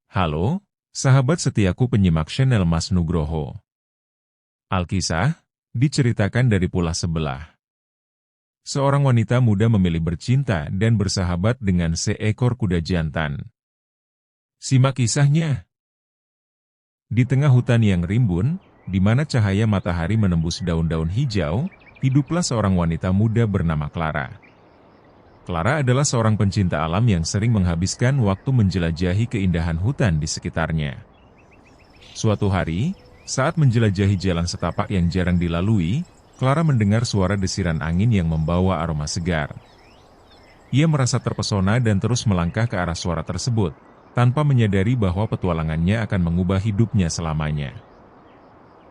Halo, sahabat setiaku penyimak channel Mas Nugroho. Alkisah, diceritakan dari pula sebelah. Seorang wanita muda memilih bercinta dan bersahabat dengan seekor kuda jantan. Simak kisahnya. Di tengah hutan yang rimbun, di mana cahaya matahari menembus daun-daun hijau, hiduplah seorang wanita muda bernama Clara. Clara adalah seorang pencinta alam yang sering menghabiskan waktu menjelajahi keindahan hutan di sekitarnya. Suatu hari, saat menjelajahi jalan setapak yang jarang dilalui, Clara mendengar suara desiran angin yang membawa aroma segar. Ia merasa terpesona dan terus melangkah ke arah suara tersebut, tanpa menyadari bahwa petualangannya akan mengubah hidupnya selamanya.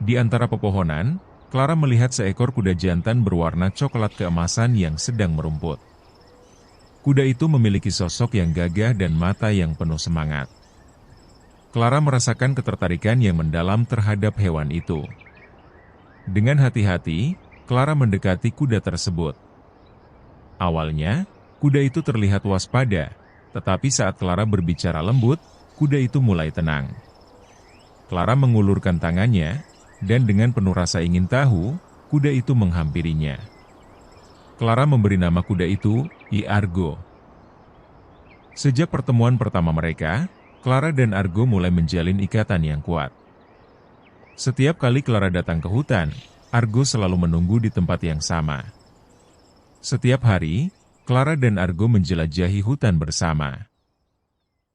Di antara pepohonan, Clara melihat seekor kuda jantan berwarna coklat keemasan yang sedang merumput. Kuda itu memiliki sosok yang gagah dan mata yang penuh semangat. Clara merasakan ketertarikan yang mendalam terhadap hewan itu. Dengan hati-hati, Clara mendekati kuda tersebut. Awalnya, kuda itu terlihat waspada, tetapi saat Clara berbicara lembut, kuda itu mulai tenang. Clara mengulurkan tangannya, dan dengan penuh rasa ingin tahu, kuda itu menghampirinya. Clara memberi nama kuda itu Argo. Sejak pertemuan pertama mereka, Clara dan Argo mulai menjalin ikatan yang kuat. Setiap kali Clara datang ke hutan, Argo selalu menunggu di tempat yang sama. Setiap hari, Clara dan Argo menjelajahi hutan bersama.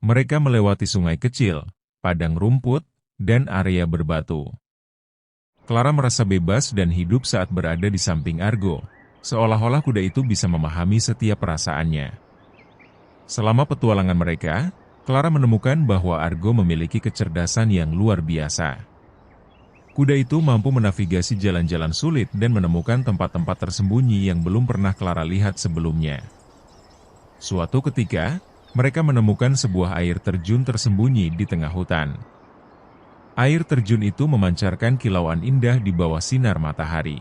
Mereka melewati sungai kecil, padang rumput, dan area berbatu. Clara merasa bebas dan hidup saat berada di samping Argo, seolah-olah kuda itu bisa memahami setiap perasaannya. Selama petualangan mereka, Clara menemukan bahwa Argo memiliki kecerdasan yang luar biasa. Kuda itu mampu menavigasi jalan-jalan sulit dan menemukan tempat-tempat tersembunyi yang belum pernah Clara lihat sebelumnya. Suatu ketika, mereka menemukan sebuah air terjun tersembunyi di tengah hutan. Air terjun itu memancarkan kilauan indah di bawah sinar matahari.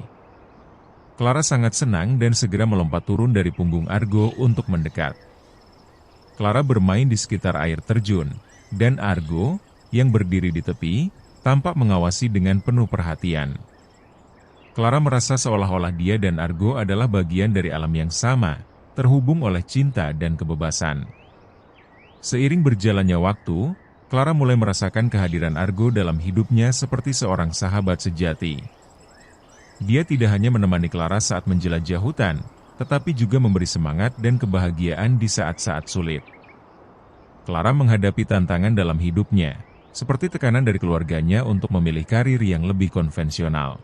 Clara sangat senang dan segera melompat turun dari punggung Argo untuk mendekat. Clara bermain di sekitar air terjun, dan Argo, yang berdiri di tepi, tampak mengawasi dengan penuh perhatian. Clara merasa seolah-olah dia dan Argo adalah bagian dari alam yang sama, terhubung oleh cinta dan kebebasan. Seiring berjalannya waktu, Clara mulai merasakan kehadiran Argo dalam hidupnya seperti seorang sahabat sejati. Dia tidak hanya menemani Clara saat menjelajah hutan, tetapi juga memberi semangat dan kebahagiaan di saat-saat sulit. Clara menghadapi tantangan dalam hidupnya, seperti tekanan dari keluarganya untuk memilih karir yang lebih konvensional.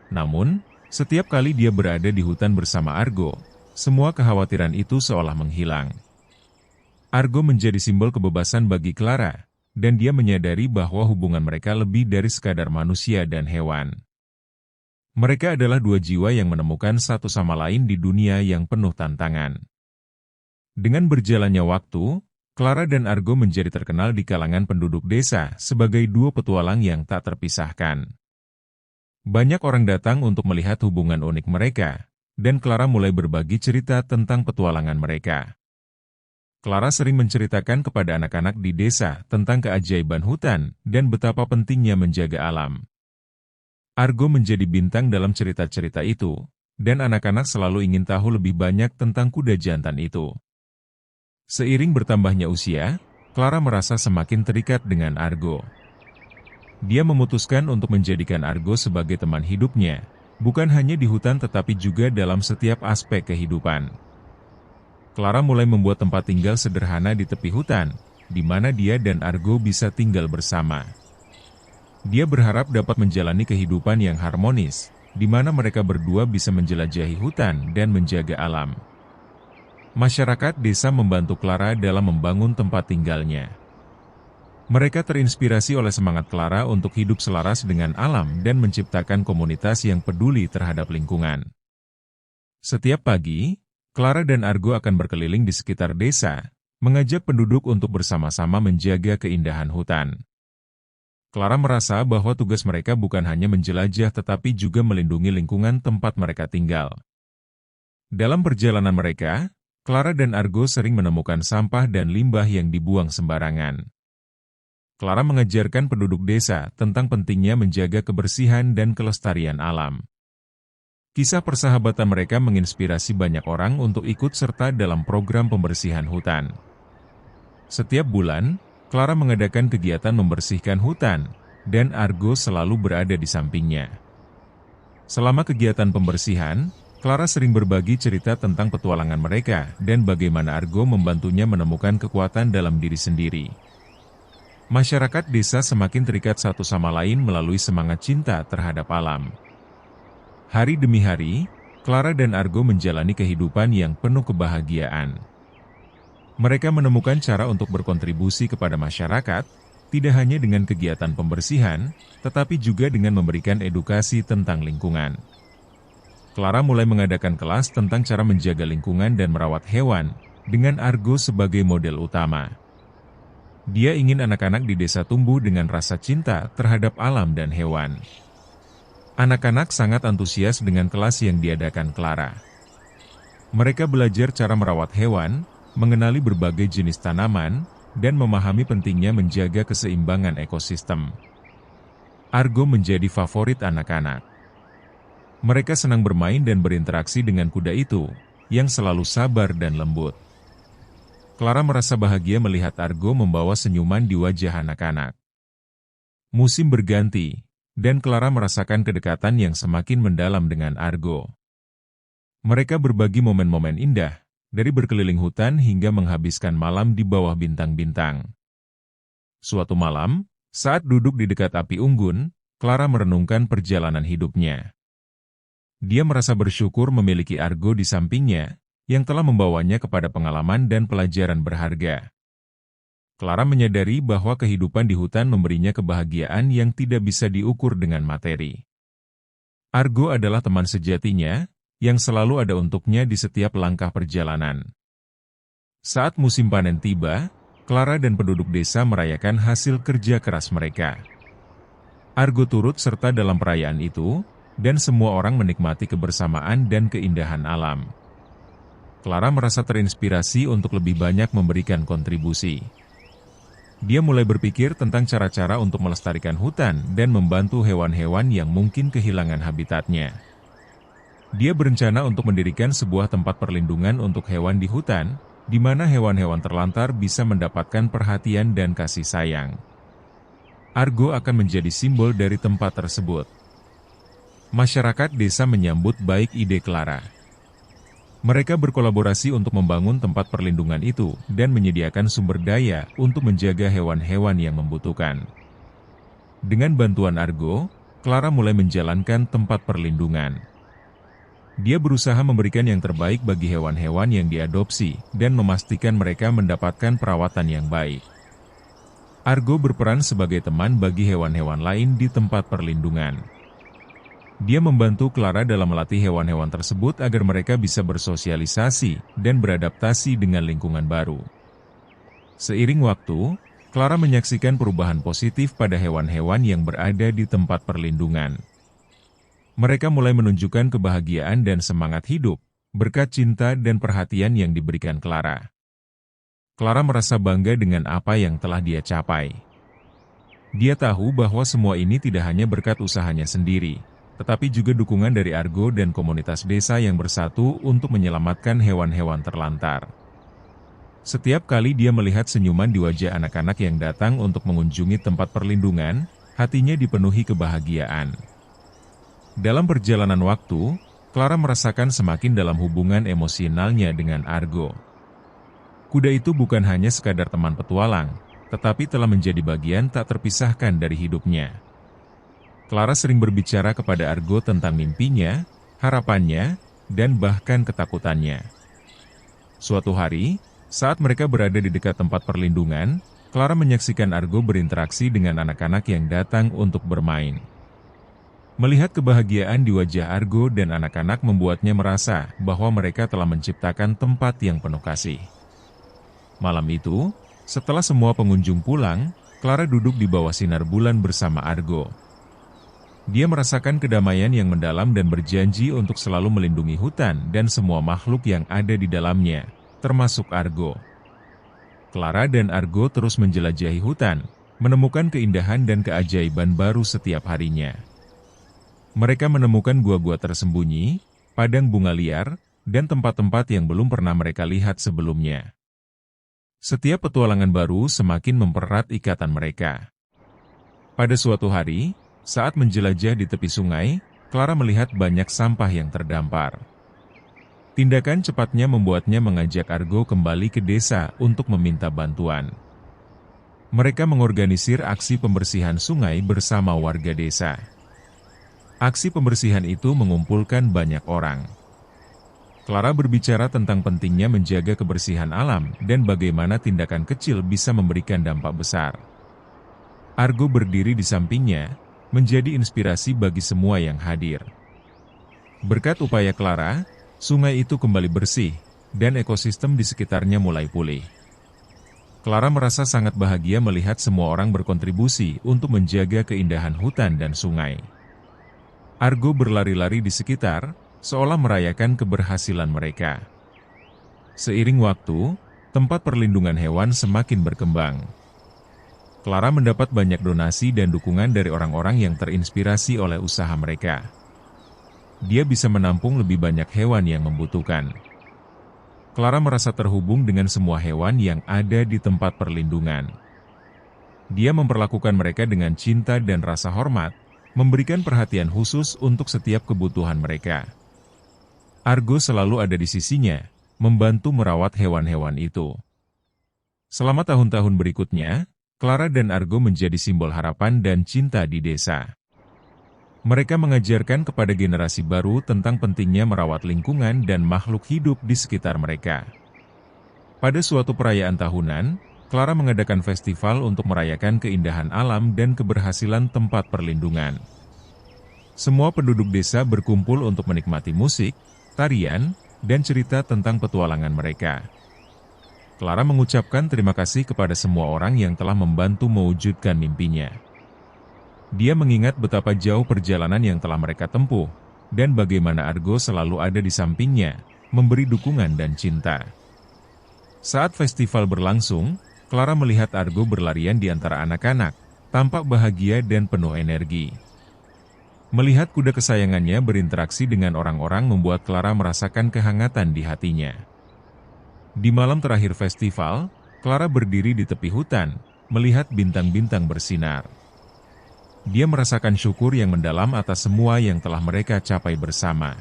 Namun, setiap kali dia berada di hutan bersama Argo, semua kekhawatiran itu seolah menghilang. Argo menjadi simbol kebebasan bagi Clara, dan dia menyadari bahwa hubungan mereka lebih dari sekadar manusia dan hewan. Mereka adalah dua jiwa yang menemukan satu sama lain di dunia yang penuh tantangan. Dengan berjalannya waktu, Clara dan Argo menjadi terkenal di kalangan penduduk desa sebagai dua petualang yang tak terpisahkan. Banyak orang datang untuk melihat hubungan unik mereka, dan Clara mulai berbagi cerita tentang petualangan mereka. Clara sering menceritakan kepada anak-anak di desa tentang keajaiban hutan dan betapa pentingnya menjaga alam. Argo menjadi bintang dalam cerita-cerita itu, dan anak-anak selalu ingin tahu lebih banyak tentang kuda jantan itu. Seiring bertambahnya usia, Clara merasa semakin terikat dengan Argo. Dia memutuskan untuk menjadikan Argo sebagai teman hidupnya, bukan hanya di hutan tetapi juga dalam setiap aspek kehidupan. Clara mulai membuat tempat tinggal sederhana di tepi hutan, di mana dia dan Argo bisa tinggal bersama. Dia berharap dapat menjalani kehidupan yang harmonis, di mana mereka berdua bisa menjelajahi hutan dan menjaga alam. Masyarakat desa membantu Clara dalam membangun tempat tinggalnya. Mereka terinspirasi oleh semangat Clara untuk hidup selaras dengan alam dan menciptakan komunitas yang peduli terhadap lingkungan. Setiap pagi, Clara dan Argo akan berkeliling di sekitar desa, mengajak penduduk untuk bersama-sama menjaga keindahan hutan. Clara merasa bahwa tugas mereka bukan hanya menjelajah tetapi juga melindungi lingkungan tempat mereka tinggal. Dalam perjalanan mereka, Clara dan Argo sering menemukan sampah dan limbah yang dibuang sembarangan. Clara mengajarkan penduduk desa tentang pentingnya menjaga kebersihan dan kelestarian alam. Kisah persahabatan mereka menginspirasi banyak orang untuk ikut serta dalam program pembersihan hutan. Setiap bulan, Clara mengadakan kegiatan membersihkan hutan, dan Argo selalu berada di sampingnya. Selama kegiatan pembersihan, Clara sering berbagi cerita tentang petualangan mereka dan bagaimana Argo membantunya menemukan kekuatan dalam diri sendiri. Masyarakat desa semakin terikat satu sama lain melalui semangat cinta terhadap alam. Hari demi hari, Clara dan Argo menjalani kehidupan yang penuh kebahagiaan. Mereka menemukan cara untuk berkontribusi kepada masyarakat, tidak hanya dengan kegiatan pembersihan, tetapi juga dengan memberikan edukasi tentang lingkungan. Clara mulai mengadakan kelas tentang cara menjaga lingkungan dan merawat hewan, dengan Argo sebagai model utama. Dia ingin anak-anak di desa tumbuh dengan rasa cinta terhadap alam dan hewan. Anak-anak sangat antusias dengan kelas yang diadakan Clara. Mereka belajar cara merawat hewan, mengenali berbagai jenis tanaman, dan memahami pentingnya menjaga keseimbangan ekosistem. Argo menjadi favorit anak-anak. Mereka senang bermain dan berinteraksi dengan kuda itu, yang selalu sabar dan lembut. Clara merasa bahagia melihat Argo membawa senyuman di wajah anak-anak. Musim berganti, dan Clara merasakan kedekatan yang semakin mendalam dengan Argo. Mereka berbagi momen-momen indah, dari berkeliling hutan hingga menghabiskan malam di bawah bintang-bintang. Suatu malam, saat duduk di dekat api unggun, Clara merenungkan perjalanan hidupnya. Dia merasa bersyukur memiliki Argo di sampingnya, yang telah membawanya kepada pengalaman dan pelajaran berharga. Clara menyadari bahwa kehidupan di hutan memberinya kebahagiaan yang tidak bisa diukur dengan materi. Argo adalah teman sejatinya, yang selalu ada untuknya di setiap langkah perjalanan. Saat musim panen tiba, Clara dan penduduk desa merayakan hasil kerja keras mereka. Argo turut serta dalam perayaan itu, dan semua orang menikmati kebersamaan dan keindahan alam. Clara merasa terinspirasi untuk lebih banyak memberikan kontribusi. Dia mulai berpikir tentang cara-cara untuk melestarikan hutan dan membantu hewan-hewan yang mungkin kehilangan habitatnya. Dia berencana untuk mendirikan sebuah tempat perlindungan untuk hewan di hutan, di mana hewan-hewan terlantar bisa mendapatkan perhatian dan kasih sayang. Argo akan menjadi simbol dari tempat tersebut. Masyarakat desa menyambut baik ide Clara. Mereka berkolaborasi untuk membangun tempat perlindungan itu dan menyediakan sumber daya untuk menjaga hewan-hewan yang membutuhkan. Dengan bantuan Argo, Clara mulai menjalankan tempat perlindungan. Dia berusaha memberikan yang terbaik bagi hewan-hewan yang diadopsi dan memastikan mereka mendapatkan perawatan yang baik. Argo berperan sebagai teman bagi hewan-hewan lain di tempat perlindungan. Dia membantu Clara dalam melatih hewan-hewan tersebut agar mereka bisa bersosialisasi dan beradaptasi dengan lingkungan baru. Seiring waktu, Clara menyaksikan perubahan positif pada hewan-hewan yang berada di tempat perlindungan. Mereka mulai menunjukkan kebahagiaan dan semangat hidup, berkat cinta dan perhatian yang diberikan Clara. Clara merasa bangga dengan apa yang telah dia capai. Dia tahu bahwa semua ini tidak hanya berkat usahanya sendiri, tetapi juga dukungan dari Argo dan komunitas desa yang bersatu untuk menyelamatkan hewan-hewan terlantar. Setiap kali dia melihat senyuman di wajah anak-anak yang datang untuk mengunjungi tempat perlindungan, hatinya dipenuhi kebahagiaan. Dalam perjalanan waktu, Clara merasakan semakin dalam hubungan emosionalnya dengan Argo. Kuda itu bukan hanya sekadar teman petualang, tetapi telah menjadi bagian tak terpisahkan dari hidupnya. Clara sering berbicara kepada Argo tentang mimpinya, harapannya, dan bahkan ketakutannya. Suatu hari, saat mereka berada di dekat tempat perlindungan, Clara menyaksikan Argo berinteraksi dengan anak-anak yang datang untuk bermain. Melihat kebahagiaan di wajah Argo dan anak-anak membuatnya merasa bahwa mereka telah menciptakan tempat yang penuh kasih. Malam itu, setelah semua pengunjung pulang, Clara duduk di bawah sinar bulan bersama Argo. Dia merasakan kedamaian yang mendalam dan berjanji untuk selalu melindungi hutan dan semua makhluk yang ada di dalamnya, termasuk Argo. Clara dan Argo terus menjelajahi hutan, menemukan keindahan dan keajaiban baru setiap harinya. Mereka menemukan gua-gua tersembunyi, padang bunga liar, dan tempat-tempat yang belum pernah mereka lihat sebelumnya. Setiap petualangan baru semakin mempererat ikatan mereka. Pada suatu hari, saat menjelajah di tepi sungai, Clara melihat banyak sampah yang terdampar. Tindakan cepatnya membuatnya mengajak Argo kembali ke desa untuk meminta bantuan. Mereka mengorganisir aksi pembersihan sungai bersama warga desa. Aksi pembersihan itu mengumpulkan banyak orang. Clara berbicara tentang pentingnya menjaga kebersihan alam dan bagaimana tindakan kecil bisa memberikan dampak besar. Argo berdiri di sampingnya, menjadi inspirasi bagi semua yang hadir. Berkat upaya Clara, sungai itu kembali bersih, dan ekosistem di sekitarnya mulai pulih. Clara merasa sangat bahagia melihat semua orang berkontribusi untuk menjaga keindahan hutan dan sungai. Argo berlari-lari di sekitar, seolah merayakan keberhasilan mereka. Seiring waktu, tempat perlindungan hewan semakin berkembang. Clara mendapat banyak donasi dan dukungan dari orang-orang yang terinspirasi oleh usaha mereka. Dia bisa menampung lebih banyak hewan yang membutuhkan. Clara merasa terhubung dengan semua hewan yang ada di tempat perlindungan. Dia memperlakukan mereka dengan cinta dan rasa hormat, memberikan perhatian khusus untuk setiap kebutuhan mereka. Argo selalu ada di sisinya, membantu merawat hewan-hewan itu. Selama tahun-tahun berikutnya, Clara dan Argo menjadi simbol harapan dan cinta di desa. Mereka mengajarkan kepada generasi baru tentang pentingnya merawat lingkungan dan makhluk hidup di sekitar mereka. Pada suatu perayaan tahunan, Clara mengadakan festival untuk merayakan keindahan alam dan keberhasilan tempat perlindungan. Semua penduduk desa berkumpul untuk menikmati musik, tarian, dan cerita tentang petualangan mereka. Clara mengucapkan terima kasih kepada semua orang yang telah membantu mewujudkan mimpinya. Dia mengingat betapa jauh perjalanan yang telah mereka tempuh, dan bagaimana Argo selalu ada di sampingnya, memberi dukungan dan cinta. Saat festival berlangsung, Clara melihat Argo berlarian di antara anak-anak, tampak bahagia dan penuh energi. Melihat kuda kesayangannya berinteraksi dengan orang-orang membuat Clara merasakan kehangatan di hatinya. Di malam terakhir festival, Clara berdiri di tepi hutan, melihat bintang-bintang bersinar. Dia merasakan syukur yang mendalam atas semua yang telah mereka capai bersama.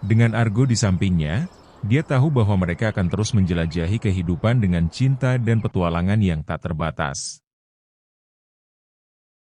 Dengan Argo di sampingnya, dia tahu bahwa mereka akan terus menjelajahi kehidupan dengan cinta dan petualangan yang tak terbatas.